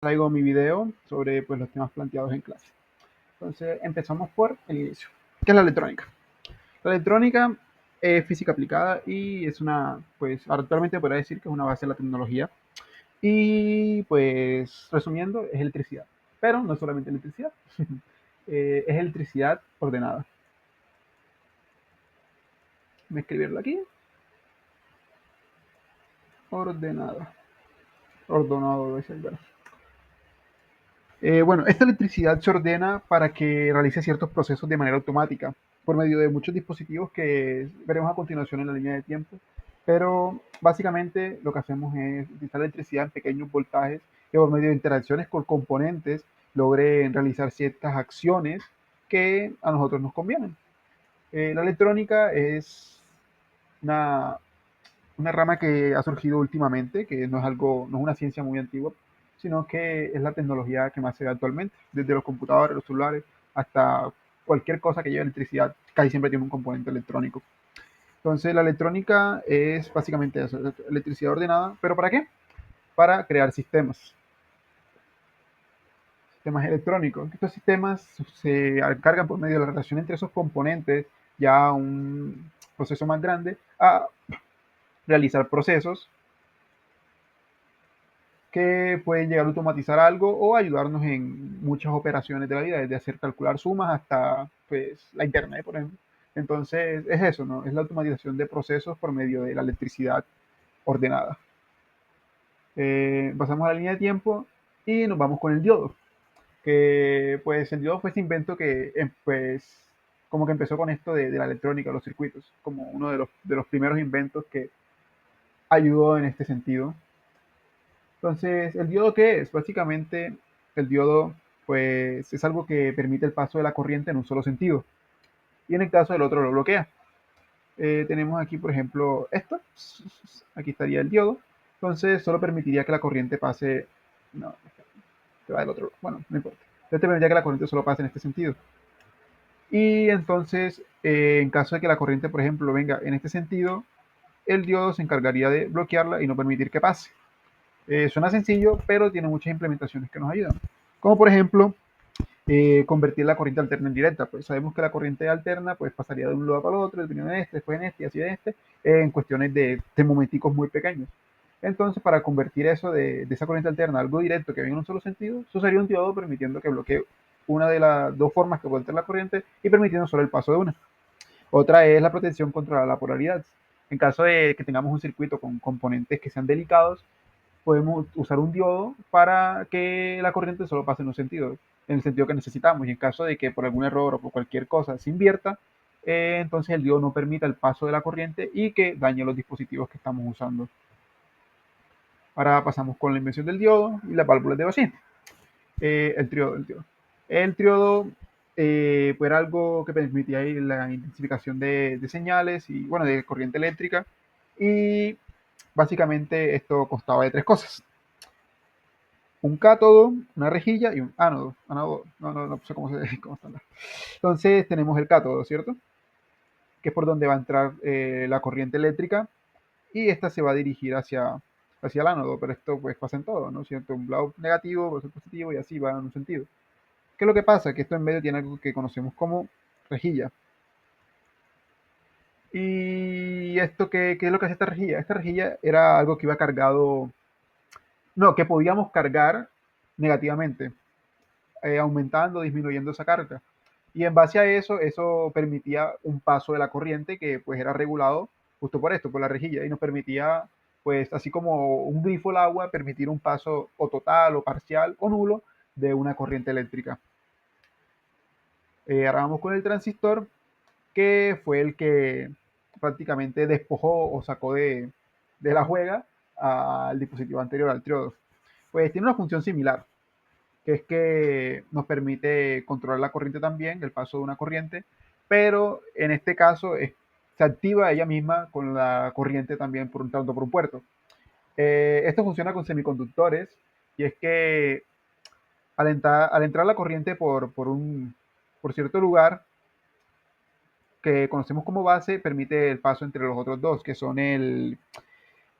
Traigo mi video sobre pues, los temas planteados en clase. Entonces, empezamos por el inicio. ¿Qué es la electrónica? La electrónica es física aplicada y es una, pues actualmente podría decir que es una base de la tecnología. Y pues, resumiendo, es electricidad. Pero no solamente electricidad, es electricidad ordenada. Voy a escribirlo aquí. Ordenada. Ordenado debe ser, ¿verdad? Bueno, esta electricidad se ordena para que realice ciertos procesos de manera automática por medio de muchos dispositivos que veremos a continuación en la línea de tiempo. Pero básicamente lo que hacemos es utilizar electricidad en pequeños voltajes que por medio de interacciones con componentes logren realizar ciertas acciones que a nosotros nos convienen. La electrónica es una, una rama que ha surgido últimamente, que no es algo, no es una ciencia muy antigua, sino que es la tecnología que más se ve actualmente, desde los computadores, los celulares, hasta cualquier cosa que lleve electricidad, casi siempre tiene un componente electrónico. Entonces la electrónica es básicamente eso, electricidad ordenada, pero ¿para qué? Para crear sistemas electrónicos. Estos sistemas se encargan por medio de la relación entre esos componentes, ya un proceso más grande, a realizar procesos que pueden llegar a automatizar algo o ayudarnos en muchas operaciones de la vida, desde hacer calcular sumas hasta pues, la internet, por ejemplo. Entonces, es eso, ¿no? Es la automatización de procesos por medio de la electricidad ordenada. Pasamos a la línea de tiempo y nos vamos con el diodo, que pues el diodo fue ese invento que pues como que empezó con esto de la electrónica, los circuitos, como uno de los primeros inventos que ayudó en este sentido. Entonces, ¿el diodo qué es? Básicamente, el diodo pues, es algo que permite el paso de la corriente en un solo sentido. Y en el caso del otro lo bloquea. Tenemos aquí, por ejemplo, esto. Aquí estaría el diodo. Entonces, solo permitiría que la corriente pase. No, te va del otro. Bueno, no importa. Entonces, te permitiría que la corriente solo pase en este sentido. Y entonces, en caso de que la corriente, por ejemplo, venga en este sentido, el diodo se encargaría de bloquearla y no permitir que pase. Suena sencillo, pero tiene muchas implementaciones que nos ayudan. Como por ejemplo, convertir la corriente alterna en directa. Pues sabemos que la corriente alterna pues, pasaría de un lado para el otro, primero en este, después en este y así en este, en cuestiones de momenticos muy pequeños. Entonces, para convertir eso de esa corriente alterna a algo directo que venga en un solo sentido, eso sería un diodo permitiendo que bloquee una de las dos formas que puede tener la corriente y permitiendo solo el paso de una. Otra es la protección contra la polaridad. En caso de que tengamos un circuito con componentes que sean delicados, podemos usar un diodo para que la corriente solo pase en un sentido, en el sentido que necesitamos. Y en caso de que por algún error o por cualquier cosa se invierta, entonces el diodo no permita el paso de la corriente y que dañe los dispositivos que estamos usando. Ahora pasamos con la invención del diodo y las válvulas de Bacin. El triodo pues era algo que permitía la intensificación de señales y bueno, de corriente eléctrica. Y básicamente esto constaba de tres cosas: un cátodo, una rejilla y un ánodo. Ánodo, no sé cómo está. Entonces tenemos el cátodo, ¿cierto? Que es por donde va a entrar la corriente eléctrica y esta se va a dirigir hacia el ánodo, pero esto pues pasa en todo, ¿no? ¿Cierto? Un lado negativo, pues positivo y así va en un sentido. ¿Qué es lo que pasa? Que esto en medio tiene algo que conocemos como rejilla. ¿Y esto qué es lo que hace esta rejilla? Esta rejilla era algo que iba cargado, no, que podíamos cargar negativamente, aumentando, disminuyendo esa carga. Y en base a eso, eso permitía un paso de la corriente que pues era regulado justo por esto, por la rejilla, y nos permitía, pues así como un grifo al agua, permitir un paso o total o parcial o nulo de una corriente eléctrica. Ahora vamos con el transistor, que fue el que prácticamente despojó o sacó de la juega al dispositivo anterior, al triodo. Pues tiene una función similar, que es que nos permite controlar la corriente también, el paso de una corriente, pero en este caso se activa ella misma con la corriente también por un tanto por un puerto. Esto funciona con semiconductores y es que al entrar la corriente por cierto lugar que conocemos como base, permite el paso entre los otros dos, que son el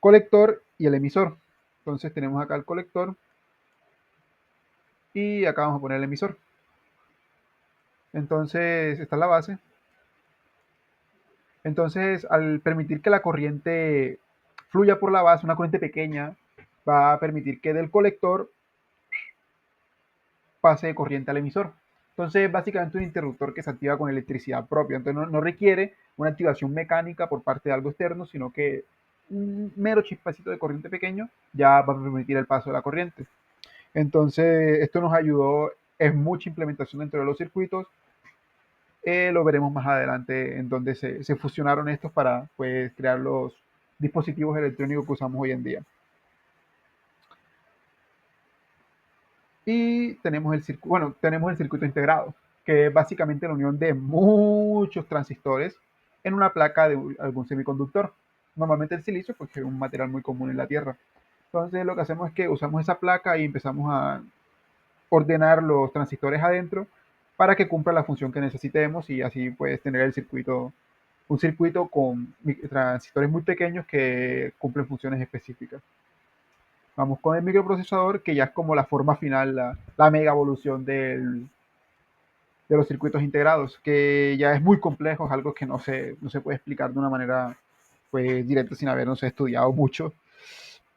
colector y el emisor. Entonces tenemos acá el colector y acá vamos a poner el emisor. Entonces, esta es la base. Entonces, al permitir que la corriente fluya por la base, una corriente pequeña, va a permitir que del colector pase de corriente al emisor. Entonces, es básicamente un interruptor que se activa con electricidad propia. Entonces, no requiere una activación mecánica por parte de algo externo, sino que un mero chispacito de corriente pequeño ya va a permitir el paso de la corriente. Entonces, esto nos ayudó en mucha implementación dentro de los circuitos. Lo veremos más adelante en donde se fusionaron estos para pues, crear los dispositivos electrónicos que usamos hoy en día. Y tenemos tenemos el circuito integrado, que es básicamente la unión de muchos transistores en una placa de algún semiconductor. Normalmente el silicio, porque es un material muy común en la Tierra. Entonces lo que hacemos es que usamos esa placa y empezamos a ordenar los transistores adentro para que cumpla la función que necesitemos y así puedes tener un circuito con transistores muy pequeños que cumplen funciones específicas. Vamos con el microprocesador, que ya es como la forma final, la mega evolución de los circuitos integrados, que ya es muy complejo, es algo que no se puede explicar de una manera pues, directa sin habernos estudiado mucho.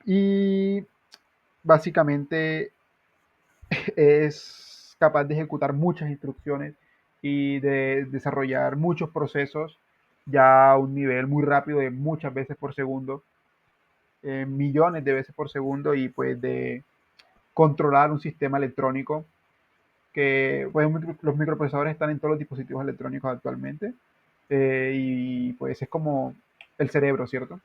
Y básicamente es capaz de ejecutar muchas instrucciones y de desarrollar muchos procesos ya a un nivel muy rápido de muchas veces por segundo, millones de veces por segundo y pues de controlar un sistema electrónico que pues, los microprocesadores están en todos los dispositivos electrónicos actualmente y pues es como el cerebro, ¿cierto?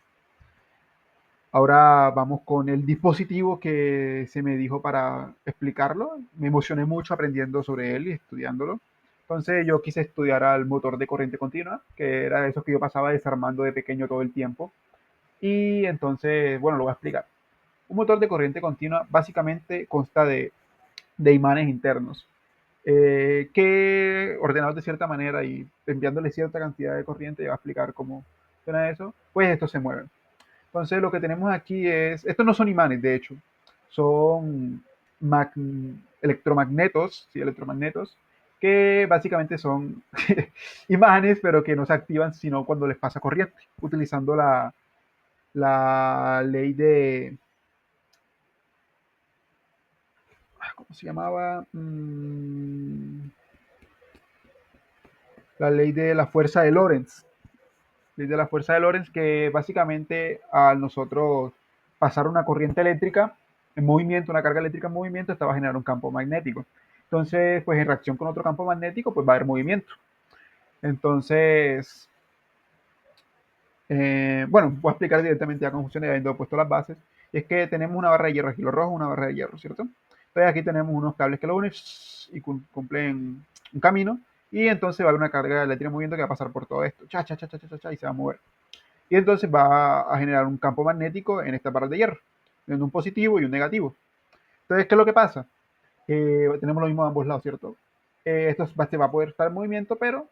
Ahora vamos con el dispositivo que se me dijo para explicarlo. Me emocioné mucho aprendiendo sobre él y estudiándolo. Entonces yo quise estudiar al motor de corriente continua, que era de esos que yo pasaba desarmando de pequeño todo el tiempo. Y entonces, bueno, lo voy a explicar. Un motor de corriente continua básicamente consta de imanes internos, que ordenados de cierta manera y enviándole cierta cantidad de corriente, ya va a explicar cómo funciona eso, pues estos se mueven. Entonces lo que tenemos aquí estos no son imanes, de hecho, son mag- electromagnetos, sí, electromagnetos, que básicamente son imanes, pero que no se activan sino cuando les pasa corriente, utilizando la ley de, ¿cómo se llamaba? La ley de la fuerza de Lorentz. Ley de la fuerza de Lorentz, que básicamente al nosotros pasar una corriente eléctrica en movimiento, una carga eléctrica en movimiento, esta va a generar un campo magnético. Entonces, pues en reacción con otro campo magnético, pues va a haber movimiento. Entonces, bueno, voy a explicar directamente ya cómo funciona, ya habiendo puesto las bases. Y es que tenemos una barra de hierro aquí, lo rojo, una barra de hierro, ¿cierto? Entonces aquí tenemos unos cables que lo unen y cumplen un camino. Y entonces va a haber una carga eléctrica en movimiento que va a pasar por todo esto. Cha, cha, cha, cha, cha, cha, y se va a mover. Y entonces va a generar un campo magnético en esta barra de hierro, en un positivo y un negativo. Entonces, ¿qué es lo que pasa? Tenemos lo mismo a ambos lados, ¿cierto? Se va a poder estar en movimiento, pero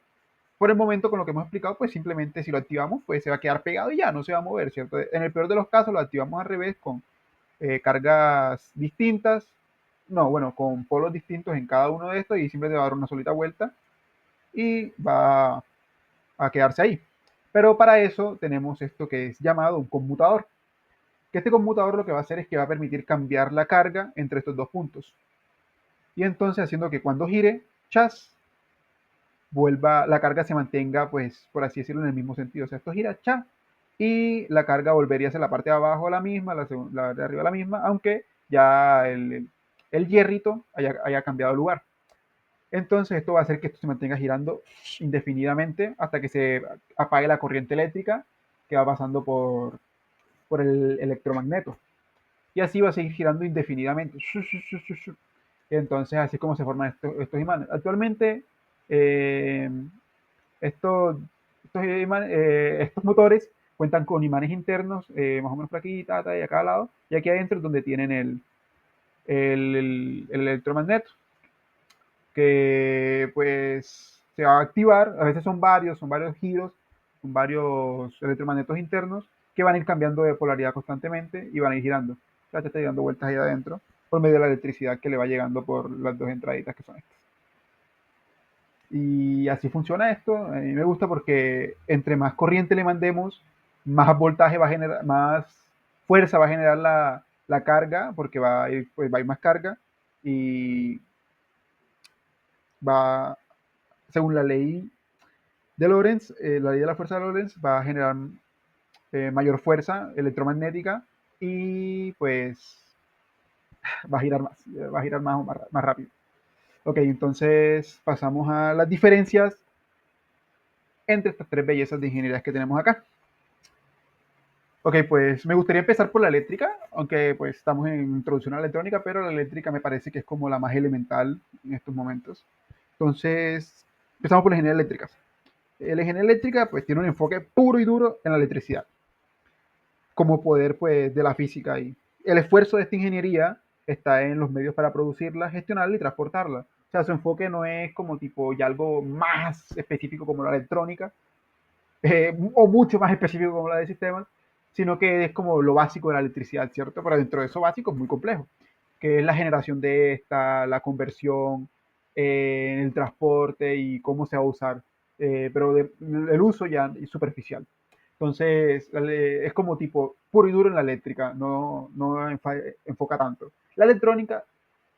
por el momento, con lo que hemos explicado, pues simplemente si lo activamos, pues se va a quedar pegado y ya no se va a mover, ¿cierto? En el peor de los casos, lo activamos al revés con cargas distintas, no, bueno, con polos distintos en cada uno de estos y simplemente va a dar una solita vuelta y va a quedarse ahí. Pero para eso tenemos esto que es llamado un conmutador. Que este conmutador lo que va a hacer es que va a permitir cambiar la carga entre estos dos puntos. Y entonces haciendo que cuando gire, chas, la carga se mantenga, pues, por así decirlo, en el mismo sentido. O sea, esto gira, cha, y la carga volvería a ser la parte de abajo la misma, la de arriba la misma, aunque ya el hierrito haya cambiado de lugar. Entonces esto va a hacer que esto se mantenga girando indefinidamente hasta que se apague la corriente eléctrica que va pasando por el electromagneto. Y así va a seguir girando indefinidamente. Entonces así es como se forman estos imanes. Actualmente eh, estos, estos motores cuentan con imanes internos, más o menos por aquí, y a cada lado, y aquí adentro es donde tienen el electromagneto, que pues se va a activar, a veces son varios giros, son varios electromagnetos internos que van a ir cambiando de polaridad constantemente y van a ir girando. Ya te estoy dando vueltas ahí adentro. por medio de la electricidad que le va llegando por las dos entraditas que son estas. Y así funciona esto. A mí me gusta porque entre más corriente le mandemos, más voltaje va a generar, más fuerza va a generar la carga, porque va a ir, pues va a ir más carga y va, según la ley de Lorentz, la ley de la fuerza de Lorentz va a generar mayor fuerza electromagnética y pues va a girar más rápido. Ok, entonces pasamos a las diferencias entre estas tres bellezas de ingeniería que tenemos acá. Ok, pues me gustaría empezar por la eléctrica, aunque pues estamos en introducción a la electrónica, pero la eléctrica me parece que es como la más elemental en estos momentos. Entonces, empezamos por la ingeniería eléctrica. La ingeniería eléctrica pues tiene un enfoque puro y duro en la electricidad, como poder pues de la física y el esfuerzo de esta ingeniería está en los medios para producirla, gestionarla y transportarla. O sea, su enfoque no es como tipo ya algo más específico como la electrónica, o mucho más específico como la de sistemas, sino que es como lo básico de la electricidad, ¿cierto? Pero dentro de eso básico es muy complejo, que es la generación de esta, la conversión, el transporte y cómo se va a usar, pero el uso ya es superficial. Entonces, es como tipo puro y duro en la eléctrica, no enfoca tanto. La electrónica,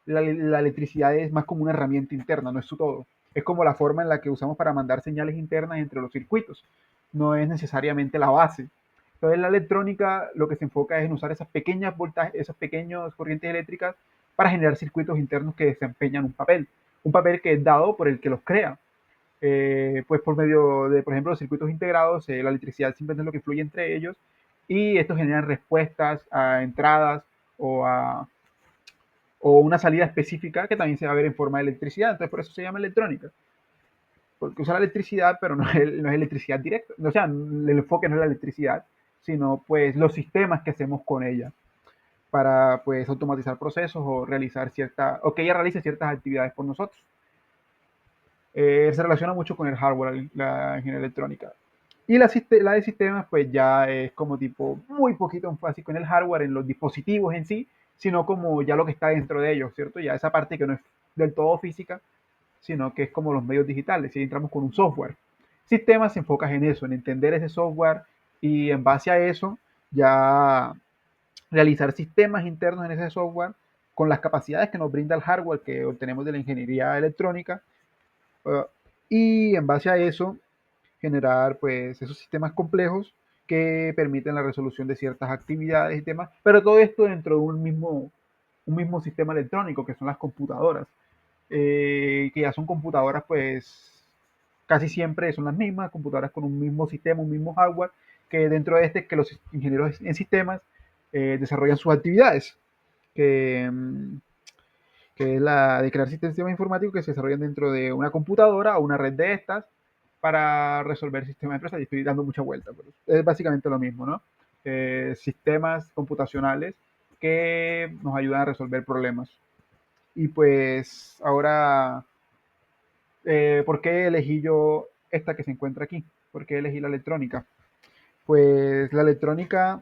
la electricidad es más como una herramienta interna, no es su todo. Es como la forma en la que usamos para mandar señales internas entre los circuitos, no es necesariamente la base. Entonces, la electrónica lo que se enfoca es en usar esas pequeñas voltajes, esas pequeñas corrientes eléctricas para generar circuitos internos que desempeñan un papel que es dado por el que los crea. Pues por medio de, por ejemplo, los circuitos integrados, la electricidad simplemente es lo que fluye entre ellos y estos generan respuestas a entradas o a o una salida específica que también se va a ver en forma de electricidad. Entonces, por eso se llama electrónica. Porque usa la electricidad, pero no es electricidad directa. O sea, el enfoque no es la electricidad, sino pues los sistemas que hacemos con ella para pues automatizar procesos o realizar cierta, o que ella realice ciertas actividades por nosotros. Se relaciona mucho con el hardware, la ingeniería electrónica. Y la de sistemas, pues ya es como tipo muy poquito enfático en el hardware, en los dispositivos en sí, sino como ya lo que está dentro de ellos, ¿cierto? Ya esa parte que no es del todo física, sino que es como los medios digitales, si entramos con un software. Sistemas se enfoca en eso, en entender ese software y en base a eso ya realizar sistemas internos en ese software con las capacidades que nos brinda el hardware que obtenemos de la ingeniería electrónica uh, y en base a eso generar pues esos sistemas complejos que permiten la resolución de ciertas actividades y temas, pero todo esto dentro de un mismo sistema electrónico que son las computadoras, que ya son computadoras pues casi siempre son las mismas, computadoras con un mismo sistema, un mismo hardware, que dentro de este que los ingenieros en sistemas desarrollan sus actividades, que, que es la de crear sistemas informáticos que se desarrollan dentro de una computadora o una red de estas para resolver sistemas de empresas. Y estoy dando mucha vuelta, pero es básicamente lo mismo, ¿no? Sistemas computacionales que nos ayudan a resolver problemas. Y pues ahora, ¿por qué elegí yo esta que se encuentra aquí? ¿Por qué elegí la electrónica? Pues la electrónica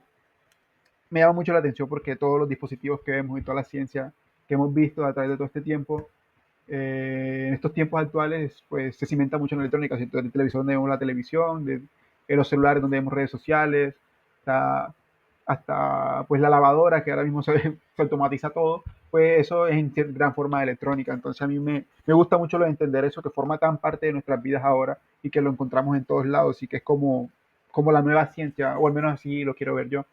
me llama mucho la atención porque todos los dispositivos que vemos y toda la ciencia que hemos visto a través de todo este tiempo en estos tiempos actuales, pues se cimenta mucho en la electrónica, ¿cierto? En el televisor donde vemos la televisión, en los celulares donde vemos redes sociales, hasta pues la lavadora que ahora mismo se automatiza todo, pues eso es en gran forma de electrónica. Entonces a mí me gusta mucho lo de entender eso que forma tan parte de nuestras vidas ahora y que lo encontramos en todos lados y que es como la nueva ciencia, o al menos así lo quiero ver yo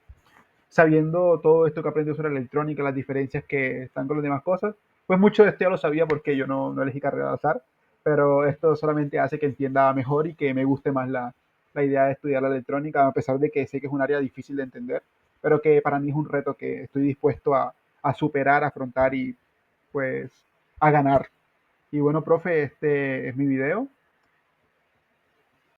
sabiendo todo esto que aprendí sobre electrónica, las diferencias que están con las demás cosas, pues mucho de esto ya lo sabía porque yo no elegí carrera al azar, pero esto solamente hace que entienda mejor y que me guste más la idea de estudiar la electrónica, a pesar de que sé que es un área difícil de entender, pero que para mí es un reto que estoy dispuesto a superar, a afrontar y pues a ganar. Y bueno, profe, este es mi video.